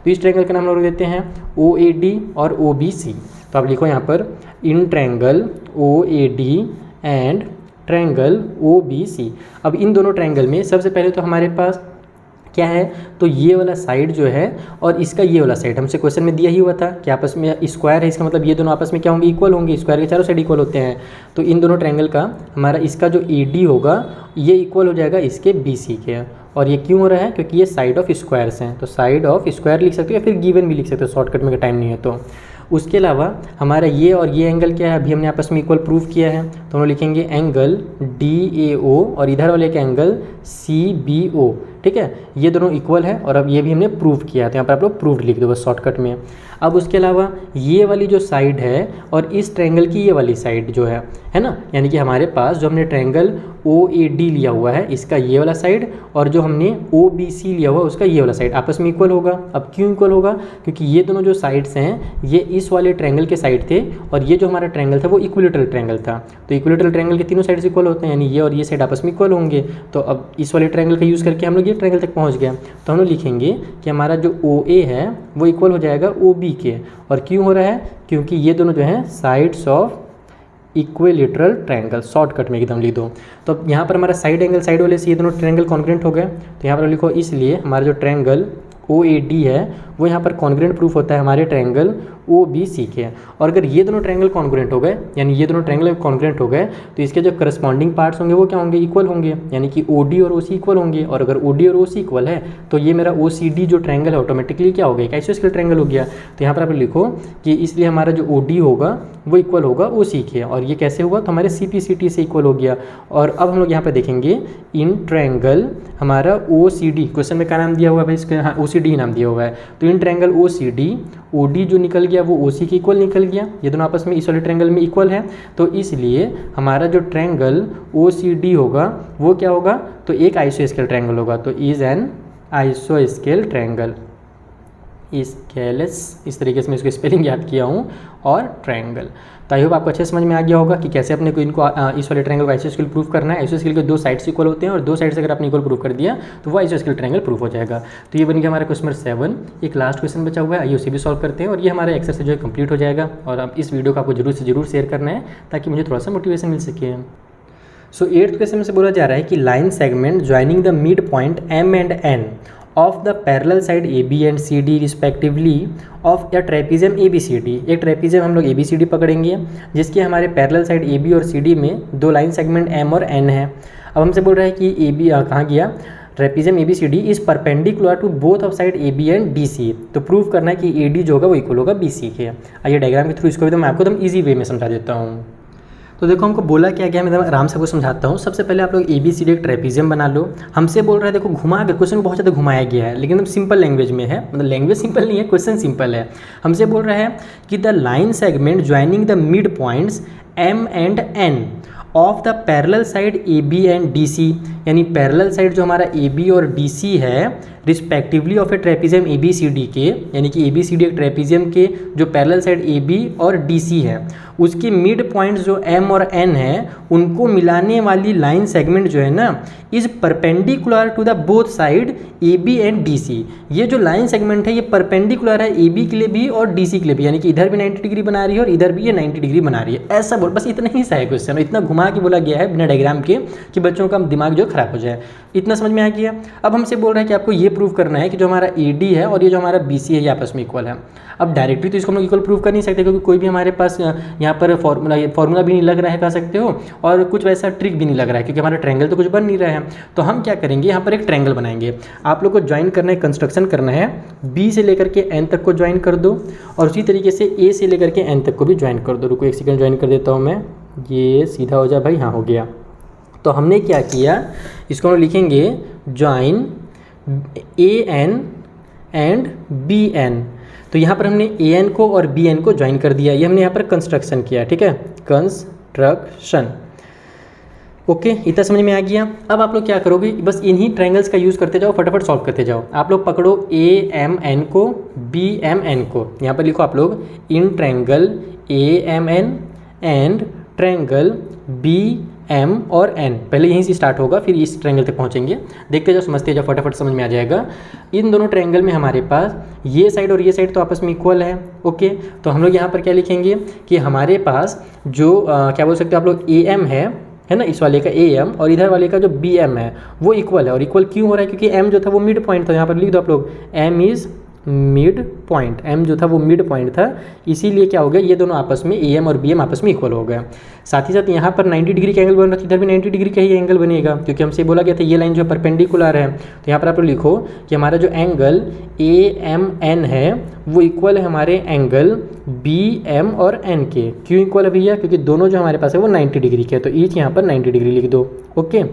तो इस ट्रायंगल का नाम हम लोग देते हैं ओ ए डी और ओ बी सी। तो आप लिखो यहाँ पर in triangle O A D and triangle O B C. अब इन दोनों ट्रायंगल में सबसे पहले तो हमारे पास क्या है, तो ये वाला साइड जो है और इसका ये वाला साइड हमसे क्वेश्चन में दिया ही हुआ था कि आपस में स्क्वायर है, इसका मतलब ये दोनों आपस में क्या होंगे, इक्वल होंगे। स्क्वायर के चारों साइड इक्वल होते हैं। तो इन दोनों ट्रायंगल का हमारा इसका जो ए डी होगा ये इक्वल हो जाएगा इसके बी सी के। और ये क्यों हो रहा है, क्योंकि ये साइड ऑफ स्क्वायर्स हैं। तो साइड ऑफ स्क्वायर लिख सकते हो या फिर गिवन भी लिख सकते हो, शॉर्टकट में टाइम नहीं है तो। उसके अलावा हमारा ये और ये एंगल क्या है, अभी हमने आपस में इक्वल प्रूव किया है, तो हम लिखेंगे एंगल डी ए ओ और इधर वाले का एंगल सी बी ओ, ठीक है। ये दोनों इक्वल है और अब ये भी हमने प्रूव किया है, तो यहाँ पर आप लोग प्रूव लिख दो बस शॉर्टकट में। अब उसके अलावा ये वाली जो साइड है और इस ट्रायंगल की ये वाली साइड जो है ना, यानी कि हमारे पास जो हमने ट्रायंगल ओ ए डी लिया हुआ है इसका ये वाला साइड और जो हमने ओ बी सी लिया हुआ है उसका ये वाला साइड आपस में इक्वल होगा। अब क्यों इक्वल होगा, क्योंकि ये दोनों जो साइड्स हैं ये इस वाले ट्रायंगल के साइड थे और ये जो हमारा ट्रायंगल था वो इक्विलेटरल ट्रायंगल था। तो इक्विलेटरल ट्रायंगल के तीनों साइड्स इक्वल होते हैं, यानी ये और ये साइड आपस में इक्वल होंगे। तो अब इस वाले ट्रायंगल का यूज़ करके हम लोग ये ट्रायंगल तक पहुँच गए। तो हम लोग लिखेंगे कि हमारा जो ओ ए है वो इक्वल हो जाएगा ओ बी के। और क्यों हो रहा है, क्योंकि ये दोनों जो हैं sides of equilateral triangle, shortcut में एकदम लिख दो। तो अब यहाँ पर हमारा साइड एंगल साइड वाले से ये दोनों ट्रायंगल कॉन्ग्रुएंट हो गए। तो यहाँ पर लिखो इसलिए हमारा जो ट्रायंगल ओ ए डी है वो यहाँ पर कॉन्ग्रुएंट प्रूफ होता है हमारे ट्रायंगल ओ बी सी के। और अगर ये दोनों ट्रायंगल कॉन्ग्रुएंट हो गए, यानी ये दोनों ट्रायंगल कॉन्ग्रुएंट हो गए, तो इसके जो करस्पॉन्डिंग पार्ट्स होंगे वो क्या होंगे, इक्वल होंगे, यानी कि ओ डी और ओ सी इक्वल होंगे। और अगर ओ डी और ओ सी इक्वल है तो ये मेरा ओ सी डी जो ट्रायंगल है ऑटोमेटिकली क्या हो गया, एक आइसोस्केल ट्रायंगल हो गया। तो यहाँ पर आप लिखो कि इसलिए हमारा जो ओ डी होगा वो इक्वल होगा ओ सी के। और ये कैसे हुआ, तो हमारे सी पी सी टी से इक्वल हो गया। और अब हम लोग यहाँ पर देखेंगे इन ट्रायंगल हमारा ओ सी डी, क्वेश्चन में क्या नाम दिया हुआ है भाई इसका, हाँ ओ सी डी नाम दिया हुआ है। तो in triangle O C D, O D जो निकल गया वो ओ सी के इक्वल निकल गया, ये दोनों आपस में इस वाले ट्रायंगल में इक्वल है। तो इसलिए हमारा जो ट्रायंगल ओ सी डी होगा वो क्या होगा, तो एक आइसोस्केल ट्रायंगल होगा। तो इज एन आइसोस्केल ट्रायंगल, स्केलस, इस तरीके से मैं इसको स्पेलिंग याद किया हूँ, और ट्रायंगल। तो आई होप आपको अच्छे समझ में आ गया होगा कि कैसे अपने को इनको इस वाले ट्रायंगल को आइसोस्केल प्रूफ करना है। आइसोस्केल के दो साइड्स इक्वल होते हैं और दो साइड से अगर आपने इक्वल प्रूफ कर दिया तो वो आइसोस्केल ट्रायंगल प्रूफ हो जाएगा। तो ये बन गया हमारा क्वेश्चन नंबर 7। एक लास्ट क्वेश्चन बचा हुआ है, आइए उसे भी सॉल्व करते हैं और ये हमारा एक्सरसाइज जो है कंप्लीट हो जाएगा। और अब इस वीडियो को आपको जरूर से जरूर शेयर करना है ताकि मुझे थोड़ा सा मोटिवेशन मिल सके। सो 8th क्वेश्चन में से बोला जा रहा है कि line segment joining the mid point M and N of the parallel side AB and CD respectively of a trapezium ABCD। एक ट्रेपीजियम हम लोग ABCD पकड़ेंगे जिसके हमारे पैरेलल साइड AB और CD में दो लाइन सेगमेंट M और N है। अब हमसे बोल रहा है कि AB कहाँ गया, trapezium ABCD is perpendicular to both of side AB and DC। तो प्रूव करना है कि AD जो होगा वो इक्वल होगा BC के। आइए डायग्राम के थ्रू इसको भी तो मैं आपको एकदम ईजी वे में समझा देता हूँ। तो देखो हमको बोला क्या गया, मैं आराम से आपको समझाता हूँ। सबसे पहले आप लोग ABCD एक ट्रेपीजियम बना लो। हमसे बोल रहा है, देखो घुमा के क्वेश्चन बहुत ज़्यादा घुमाया गया है, लेकिन एकदम सिंपल लैंग्वेज में है, मतलब लैंग्वेज सिंपल नहीं है, क्वेश्चन सिंपल है। हमसे बोल रहा है कि the line segment joining the mid points M and N of the parallel side AB and DC, यानी पैरेलल साइड जो हमारा AB और DC है respectively of A trapezium ABCD के, यानी कि ABCD एक ट्रेपीजियम के जो पैरेलल साइड AB और DC है उसके मिड पॉइंट्स जो M और N है उनको मिलाने वाली लाइन सेगमेंट जो है ना is perpendicular to the both side AB and DC। ये जो लाइन सेगमेंट है ये परपेंडिकुलर है AB के लिए भी और DC के लिए भी, यानी कि इधर भी 90 डिग्री बना रही है और इधर भी ये 90 डिग्री बना रही है। ऐसा बोल, बस इतना ही सा है क्वेश्चन, इतना घुमा के बोला गया है बिना डायग्राम के कि बच्चों का दिमाग जो खराब हो जाए। इतना समझ में आ गया। अब हमसे बोल रहा है कि आपको ये प्रूव करना है कि जो हमारा AD है और ये जो हमारा BC है ये आपस में इक्वल है। अब डायरेक्टली तो इसको हम लोग इक्वल प्रूव कर नहीं सकते, क्योंकि कोई भी हमारे पास यहाँ पर फॉर्मूला भी नहीं लग रहा है कह सकते हो, और कुछ वैसा ट्रिक भी नहीं लग रहा है, क्योंकि हमारा ट्रायंगल तो कुछ बन नहीं रहा है। तो हम क्या करेंगे, यहाँ पर एक ट्रायंगल बनाएंगे। आप लोग को ज्वाइन करना है, कंस्ट्रक्शन करना है, B से लेकर के N तक को ज्वाइन कर दो और उसी तरीके से A से लेकर के N तक को भी ज्वाइन कर दो। रुको एक सेकंड ज्वाइन कर देता हूँ मैं, ये सीधा हो जाए भाई। हाँ हो गया। तो हमने क्या किया, इसको हम लिखेंगे ज्वाइन AN एंड BN। तो यहाँ पर हमने AN को और BN को ज्वाइन कर दिया, ये हमने यहाँ पर कंस्ट्रक्शन किया, ठीक है, कंस्ट्रक्शन। ओके, इतना समझ में आ गया। अब आप लोग क्या करोगे, बस इन्हीं ट्रायंगल्स का यूज़ करते जाओ, फटाफट सॉल्व करते जाओ। आप लोग पकड़ो AMN को, BMN को, यहाँ पर लिखो आप लोग in triangle AMN and triangle BM और N। पहले यहीं से स्टार्ट होगा, फिर इस ट्रायंगल तक पहुंचेंगे। देखते जाओ, समझते जाओ, फटाफट समझ में आ जाएगा। इन दोनों ट्रायंगल में हमारे पास ये साइड और ये साइड तो आपस में इक्वल है। ओके, तो हम लोग यहाँ पर क्या लिखेंगे कि हमारे पास जो क्या बोल सकते हो आप लोग AM है ना, इस वाले का AM और इधर वाले का जो BM है वो इक्वल है। और इक्वल क्यों हो रहा है, क्योंकि M जो था वो मिड पॉइंट था। यहाँ पर लिख दो आप लोग M is mid point, M जो था वो मिड पॉइंट था, इसीलिए क्या हो गया, ये दोनों आपस में AM और BM आपस में इक्वल हो गए। साथ ही साथ यहाँ पर 90 डिग्री का एंगल बन रहा था, इधर भी 90 डिग्री का ही एंगल बनेगा, क्योंकि हमसे बोला गया था ये लाइन जो है परपेंडिकुलर है। तो यहाँ पर आप लिखो कि हमारा जो एंगल AMN है वो इक्वल है हमारे एंगल BM और N के। क्यों इक्वल है भैया, क्योंकि दोनों जो हमारे पास है वो 90 डिग्री के है, तो ईच यहाँ पर 90 डिग्री लिख दो। ओके,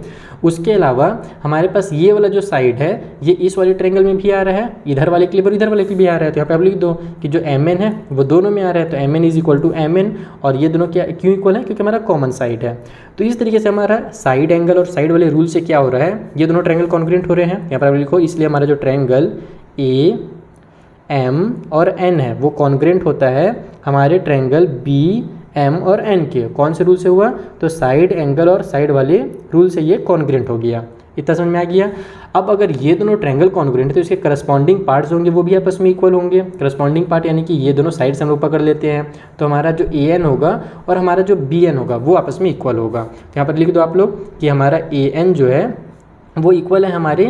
उसके अलावा हमारे पास ये वाला जो साइड है ये इस वाले ट्रायंगल में भी आ रहा है, इधर वाले के लिए और इधर वाले के भी आ रहा है। तो यहाँ पे आप लिख दो कि जो MN है वो दोनों में आ रहा है, तो MN is equal to MN, और ये दोनों क्या क्यों इक्वल है, क्योंकि हमारा कॉमन साइड है। तो इस तरीके से हमारा साइड एंगल और साइड वाले रूल से क्या हो रहा है, ये दोनों ट्रायंगल कॉन्ग्रुएंट हो रहे हैं। यहाँ पर आप लिखो, इसलिए हमारा जो ट्रायंगल AM और N है वो कॉन्ग्रुएंट होता है हमारे ट्रायंगल BM और N के। कौन से रूल से हुआ, तो साइड एंगल और साइड वाले रूल से ये कॉन्ग्रुएंट हो गया। इतना समझ में आ गया। अब अगर ये दोनों ट्रायंगल कॉन्ग्रुएंट है तो इसके करस्पॉन्डिंग पार्ट्स होंगे वो भी आपस में इक्वल होंगे। करस्पॉन्डिंग पार्ट यानी कि ये दोनों साइड से हम लोग पकड़ लेते हैं, तो हमारा जो AN होगा और हमारा जो BN होगा वो आपस में इक्वल होगा। तो यहाँ पर लिख दो आप लोग कि हमारा AN जो है वो इक्वल है हमारे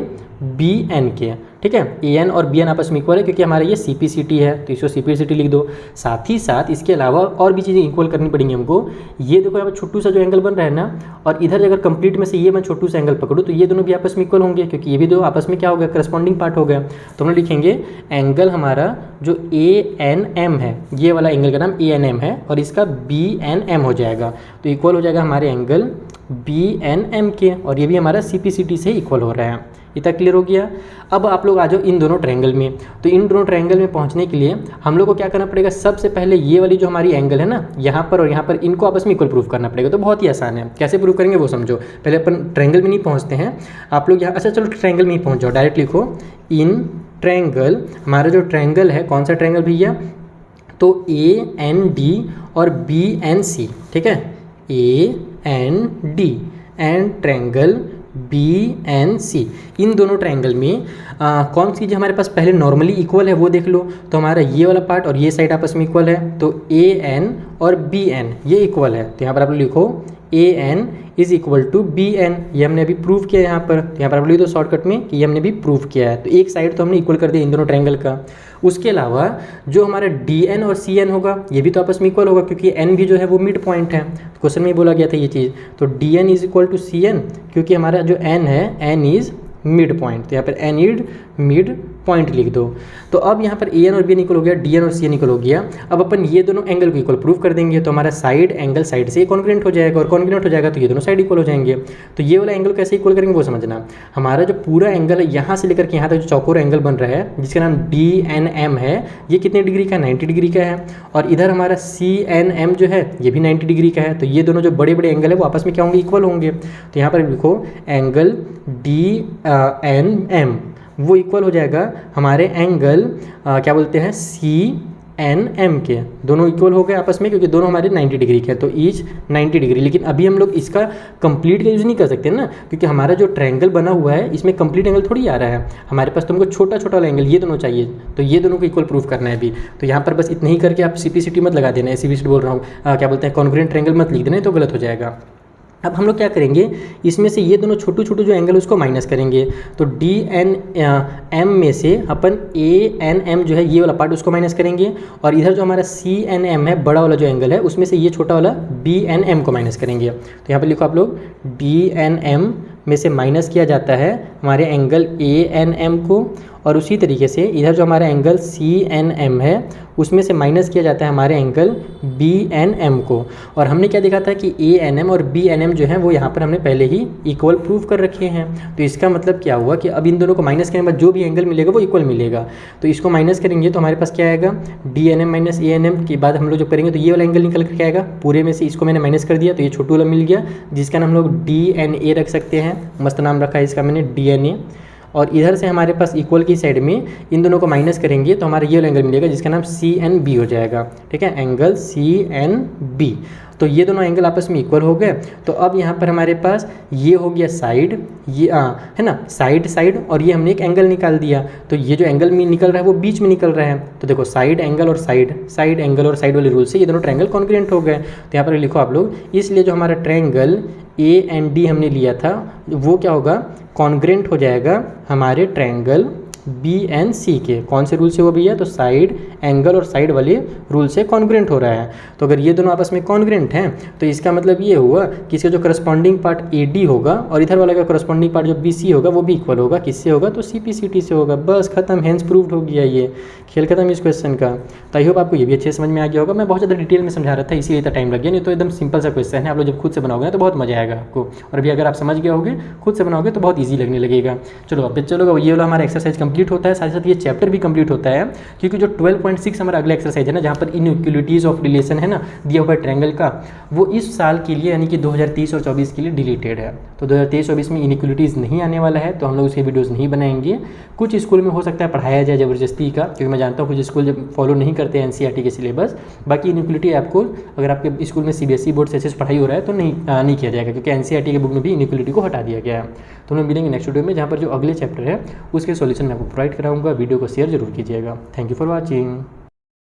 BN के, ठीक है। AN और BN आपस में इक्वल है क्योंकि हमारा ये CPCT है, तो इसको CPCT लिख दो। साथ ही साथ इसके अलावा और भी चीज़ें इक्वल करनी पड़ेंगी हमको। ये देखो यहाँ पर छोटू सा जो एंगल बन रहा है ना, और इधर अगर कंप्लीट में से ये मैं छोटू सा एंगल पकड़ूँ तो ये दोनों भी आपस में इक्वल होंगे, क्योंकि ये भी दो आपस में क्या हो गया, करस्पॉन्डिंग पार्ट हो गया। तो हम लोग लिखेंगे एंगल हमारा जो ANM है, ये वाला एंगल का नाम ANM है और इसका BNM हो जाएगा, तो इक्वल हो जाएगा हमारे एंगल BNM के, और ये भी हमारा CPCT से इक्वल हो रहा है। इतना क्लियर हो गया। अब आप लोग आ जाओ इन दोनों ट्रायंगल में। तो इन दोनों ट्रायंगल में पहुंचने के लिए हम लोग को क्या करना पड़ेगा, सबसे पहले ये वाली जो हमारी एंगल है ना, यहाँ पर और यहाँ पर, इनको आपस में इक्वल प्रूफ करना पड़ेगा। तो बहुत ही आसान है, कैसे प्रूफ करेंगे वो समझो। पहले अपन ट्रायंगल में नहीं पहुँचते हैं, आप लोग यहाँ, अच्छा चलो ट्रायंगल में ही पहुँच जाओ। डायरेक्ट लिखो इन ट्रायंगल, हमारा जो ट्रायंगल है कौन सा ट्रायंगल भैया, तो AND और BNC, ठीक है, AND एंड ट्रायंगल BNC। इन दोनों ट्रायंगल में कौन सी चीज़ हमारे पास पहले नॉर्मली इक्वल है वो देख लो। तो हमारा ये वाला पार्ट और ये साइड आपस में इक्वल है, तो AN और BN ये इक्वल है। तो यहाँ पर आप लिखो AN is equal to BN, ये हमने अभी प्रूव किया यहाँ पर। तो यहाँ पर आप लिख दो शॉर्टकट में कि ये हमने भी प्रूव किया है। तो एक साइड तो हमने इक्वल कर दिया इन दोनों ट्रायंगल का। उसके अलावा जो हमारा DN और CN होगा ये भी तो आपस में इक्वल होगा, क्योंकि N भी जो है वो मिड पॉइंट है। तो क्वेश्चन में बोला गया था ये चीज़, तो DN is equal to CN, क्योंकि हमारा जो N है N इज़ मिड पॉइंट, तो यहाँ पर एन ईड मिड पॉइंट लिख दो। तो अब यहाँ पर ए एन और बी एन इक्वल हो गया, डी एन और सी एन इक्वल हो गया। अब अपन ये दोनों एंगल को इक्वल प्रूव कर देंगे, तो हमारा साइड एंगल साइड से कॉन्ग्रुएंट हो जाएगा, और कॉन्ग्रुएंट हो जाएगा तो ये दोनों साइड इक्वल हो जाएंगे। तो ये वाला एंगल कैसे इक्वल करेंगे वो समझना। हमारा जो पूरा एंगल है यहाँ से लेकर के यहाँ तक जो चौकोर एंगल बन रहा है जिसका नाम डी एन एम है, ये कितने डिग्री का है, 90 डिग्री का है। और इधर हमारा सी एन एम जो है ये भी 90 डिग्री का है। तो ये दोनों जो बड़े बड़े एंगल है वो आपस में क्या होंगे, इक्वल होंगे। तो यहाँ पर लिखो एंगल डी एन एम वो इक्वल हो जाएगा हमारे एंगल क्या बोलते हैं सी एन एम के, दोनों इक्वल हो गए आपस में क्योंकि दोनों हमारे 90 डिग्री के हैं, तो ईच 90 डिग्री। लेकिन अभी हम लोग इसका कंप्लीट का यूज़ नहीं कर सकते ना, क्योंकि हमारा जो ट्रायंगल बना हुआ है इसमें कंप्लीट एंगल थोड़ी आ रहा है हमारे पास, तो हमको छोटा छोटा वाला एंगल ये दोनों चाहिए। तो ये दोनों को इक्वल प्रूफ करना है अभी। तो यहाँ पर बस इतना ही करके आप सीपीसीटी मत लगा देना, सीपीसीटी बोल रहा हूँ क्या बोलते हैं कॉन्ग्रुएंट ट्रायंगल मत लिख देना, तो गलत हो जाएगा। अब हम लोग क्या करेंगे, इसमें से ये दोनों छोटे छोटे जो एंगल उसको माइनस करेंगे। तो डी एन एम में से अपन ए एन एम जो है ये वाला पार्ट उसको माइनस करेंगे, और इधर जो हमारा सी एन एम है बड़ा वाला जो एंगल है उसमें से ये छोटा वाला बी एन एम को माइनस करेंगे। तो यहाँ पर लिखो आप लोग डी एन एम में से माइनस किया जाता है हमारे एंगल ए एन एम को, और उसी तरीके से इधर जो हमारा एंगल सी एन एम है उसमें से माइनस किया जाता है हमारे एंगल बी एन एम को। और हमने क्या देखा था कि ए एन एम और बी एन एम जो है वो यहाँ पर हमने पहले ही इक्वल प्रूव कर रखे हैं। तो इसका मतलब क्या हुआ कि अब इन दोनों को माइनस करने के बाद जो भी एंगल मिलेगा वो इक्वल मिलेगा। तो इसको माइनस करेंगे तो हमारे पास क्या आएगा, D N M minus A N M के बाद हम लोग जो करेंगे तो ये वाला एंगल निकल कर क्या आएगा, पूरे में से इसको मैंने माइनस कर दिया तो ये छोटू वाला मिल गया जिसका नाम हम लोग डी एन ए रख सकते हैं, मस्त नाम रखा है इसका मैंने डी एन ए। और इधर से हमारे पास इक्वल की साइड में इन दोनों को माइनस करेंगे तो हमारा ये वाला एंगल मिलेगा जिसका नाम सी एन बी हो जाएगा। ठीक है, एंगल सी एन बी। तो ये दोनों एंगल आपस में इक्वल हो गए। तो अब यहाँ पर हमारे पास ये हो गया साइड, ये है ना साइड साइड, और ये हमने एक एंगल निकाल दिया। तो ये जो एंगल में निकल रहा है वो बीच में निकल रहा है। तो देखो साइड एंगल और साइड एंगल और साइड वाले रूल से ये दोनों ट्रायंगल कॉन्ग्रुएंट हो गए। तो यहाँ पर लिखो आप लोग, इसलिए जो हमारा ट्रायंगल ए एंड डी हमने लिया था वो क्या होगा, कॉन्ग्रुएंट हो जाएगा हमारे ट्रायंगल बी एन सी के। कौन से रूल से वो भैया, तो साइड एंगल और साइड वाले रूल से कॉन्ग्रुएंट हो रहा है। तो अगर ये दोनों आपस में कॉन्ग्रुएंट हैं तो इसका मतलब ये हुआ कि इसका जो करस्पॉन्डिंग पार्ट ए डी होगा और इधर वाला का करस्पॉन्डिंग पार्ट जो बी सी होगा वो भी इक्वल होगा। किससे होगा, तो सी पी सी टी से होगा। बस खत्म, हैंस प्रूव्ड हो गया, ये खेल खत्म इस क्वेश्चन का। तो आई होप आपको ये भी अच्छे समझ में आ गया होगा। मैं बहुत ज़्यादा डिटेल में समझा रहा था इसीलिए इतना टाइम लग गया, नहीं तो एकदम सिंपल सा क्वेश्चन है। आप लोग जब खुद से बनाओगे तो बहुत मजा आएगा आपको, और अभी अगर आप समझ गए होगे खुद से बनाओगे तो बहुत ईजी लगने लगेगा। चलो अब चलो ये वाला हमारा एक्सरसाइज कंप्लीट होता है, साथ ही साथ ये चैप्टर भी कंप्लीट होता है, क्योंकि जो 12.6 हमारा अगला एक्सरसाइज है ना जहाँ पर इनइक्वालिटीज ऑफ रिलेशन है ना दिया हुआ है ट्रायंगल का, वो इस साल के लिए यानी कि 2023 और 24 के लिए डिलीटेड है। तो 2023-24 में इनइक्वालिटीज़ नहीं आने वाला है, तो हम लोग उसके वीडियोज़ नहीं बनाएंगे। कुछ स्कूल में हो सकता है पढ़ाया जाए ज़बरदस्ती का, क्योंकि मैं जानता हूँ कुछ स्कूल जब फॉलो नहीं करते हैं एनसीईआरटी के सिलेबस। बाकी इनइक्वालिटी आपको अगर आपके स्कूल में सीबीएसई बोर्ड से अच्छे पढ़ाई हो रहा है तो नहीं किया जाएगा, क्योंकि एनसीईआरटी के बुक में भी इनइक्वालिटी को हटा दिया गया है। तो हम लोग मिलेंगे नेक्स्ट वीडियो में जहाँ पर जो अगले चैप्टर है उसके सॉल्यूशन मैं आपको प्रोवाइड कराऊंगा। वीडियो को शेयर जरूर कीजिएगा। Thank you for watching.